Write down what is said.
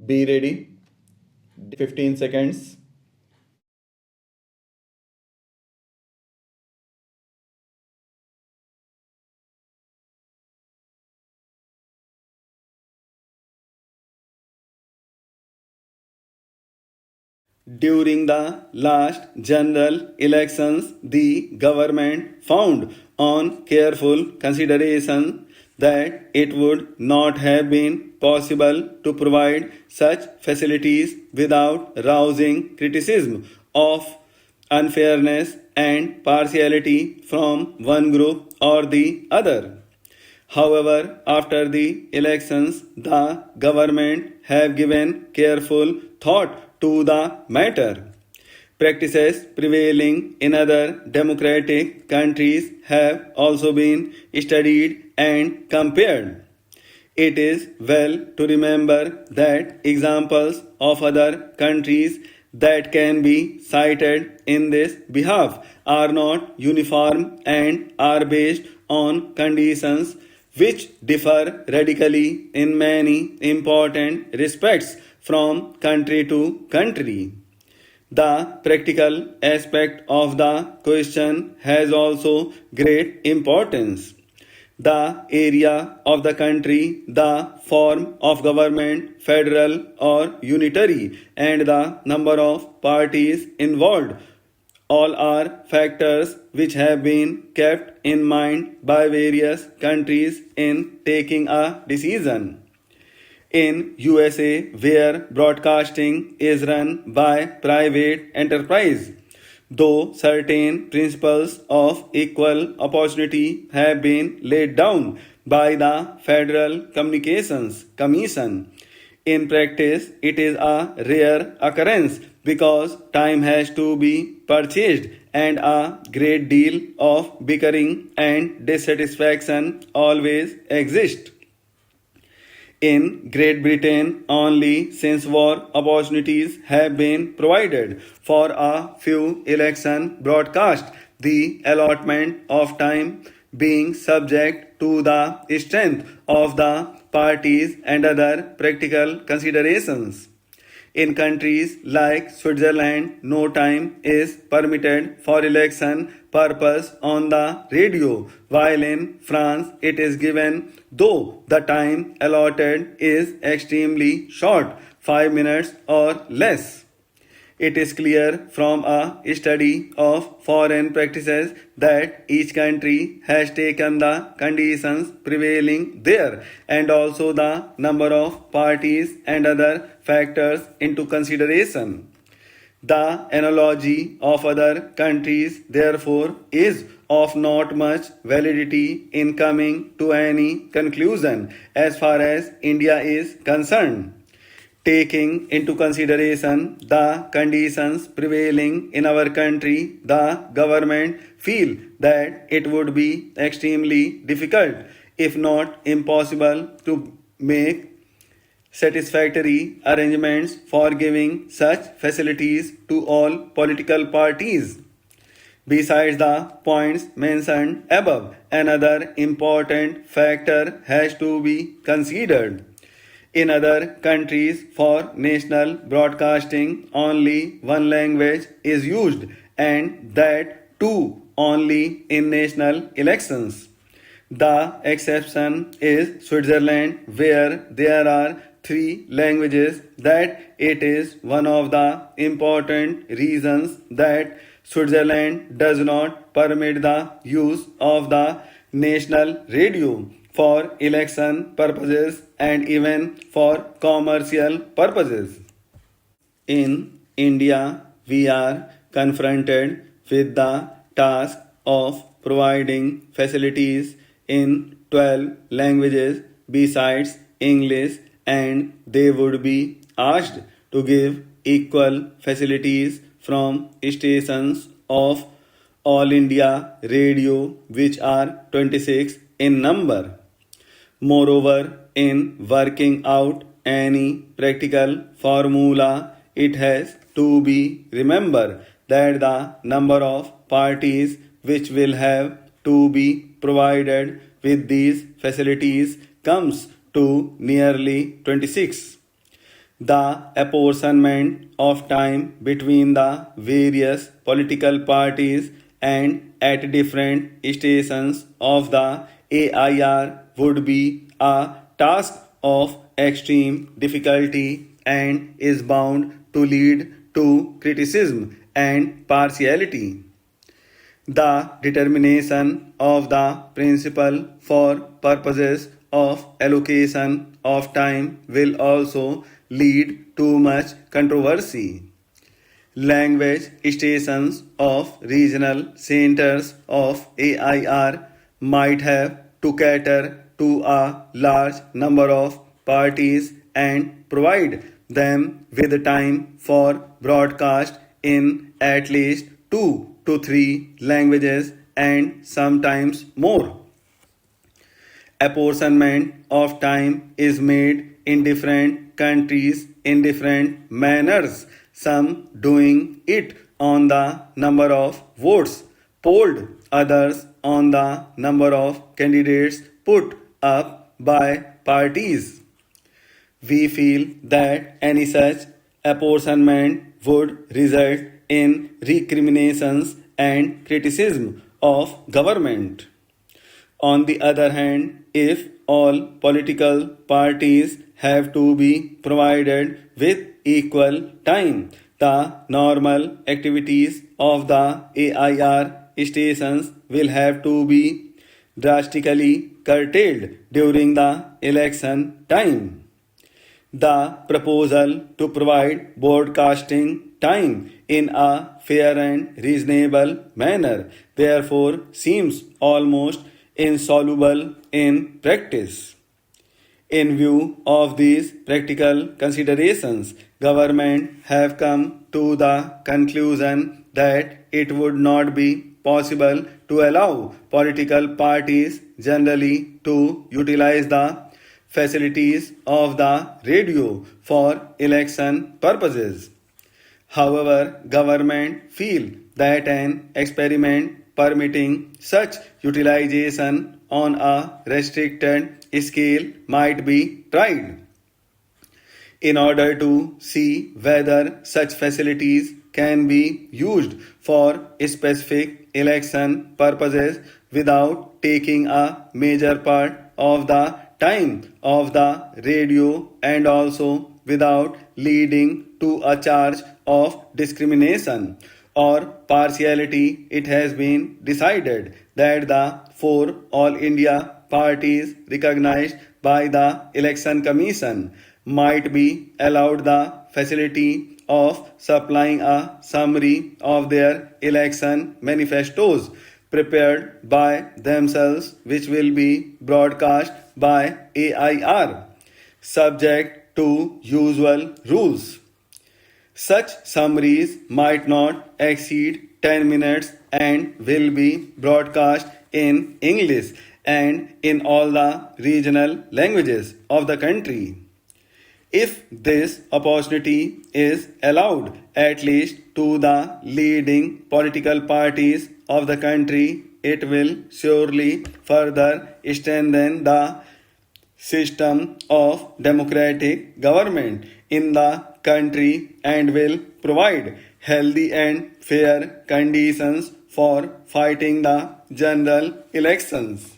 Be ready. 15 seconds. During the last general elections, the government found on careful consideration that it would not have been possible to provide such facilities without rousing criticism of unfairness and partiality from one group or the other. However, after the elections, the government have given careful thought to the matter. Practices prevailing in other democratic countries have also been studied and compared. It is well to remember that examples of other countries that can be cited in this behalf are not uniform and are based on conditions which differ radically in many important respects from country to country. The practical aspect of the question has also great importance. The area of the country, the form of government, federal or unitary, and the number of parties involved all are factors which have been kept in mind by various countries in taking a decision. In USA, where broadcasting is run by private enterprise, though certain principles of equal opportunity have been laid down by the Federal Communications Commission, in practice it is a rare occurrence because time has to be purchased and a great deal of bickering and dissatisfaction always exists. In Great Britain, only since war opportunities have been provided for a few election broadcasts, the allotment of time being subject to the strength of the parties and other practical considerations. In countries like Switzerland, no time is permitted for election purpose on the radio, while in France it is given, though the time allotted is extremely short, 5 minutes or less. It is clear from a study of foreign practices that each country has taken the conditions prevailing there and also the number of parties and other factors into consideration. The analogy of other countries, therefore, is of not much validity in coming to any conclusion as far as India is concerned. Taking into consideration the conditions prevailing in our country, the government feel that it would be extremely difficult, if not impossible, to make satisfactory arrangements for giving such facilities to all political parties. Besides the points mentioned above, another important factor has to be considered. In other countries, for national broadcasting, only one language is used, and that too only in national elections. The exception is Switzerland, where there are three languages. That it is one of the important reasons that Switzerland does not permit the use of the national radio for election purposes and even for commercial purposes. In India, we are confronted with the task of providing facilities in 12 languages besides English, and they would be asked to give equal facilities from stations of All India Radio, which are 26 in number. Moreover, in working out any practical formula, it has to be remembered that the number of parties which will have to be provided with these facilities comes to nearly 26. The apportionment of time between the various political parties and at different stations of the AIR would be a task of extreme difficulty and is bound to lead to criticism and partiality. The determination of the principle for purposes of allocation of time will also lead to much controversy. Language stations of regional centers of AIR might have to cater to a large number of parties and provide them with time for broadcast in at least 2 to 3 languages and sometimes more. Apportionment of time is made in different countries in different manners, some doing it on the number of votes polled, others on the number of candidates put up by parties. We feel that any such apportionment would result in recriminations and criticism of government. On the other hand, if all political parties have to be provided with equal time, the normal activities of the AIR stations will have to be drastically curtailed during the election time. The proposal to provide broadcasting time in a fair and reasonable manner therefore seems almost insoluble in practice. In view of these practical considerations, government have come to the conclusion that it would not be possible to allow political parties generally to utilize the facilities of the radio for election purposes. However, government feel that an experiment permitting such utilization on a restricted scale might be tried. In order to see whether such facilities can be used for specific election purposes without taking a major part of the time of the radio and also without leading to a charge of discrimination or partiality, it has been decided that the 4 All India parties recognized by the Election Commission might be allowed the facility of supplying a summary of their election manifestos prepared by themselves, which will be broadcast by AIR, subject to usual rules. Such summaries might not exceed 10 minutes and will be broadcast in English and in all the regional languages of the country. If this opportunity is allowed at least to the leading political parties of the country, it will surely further strengthen the system of democratic government in the country and will provide healthy and fair conditions for fighting the general elections.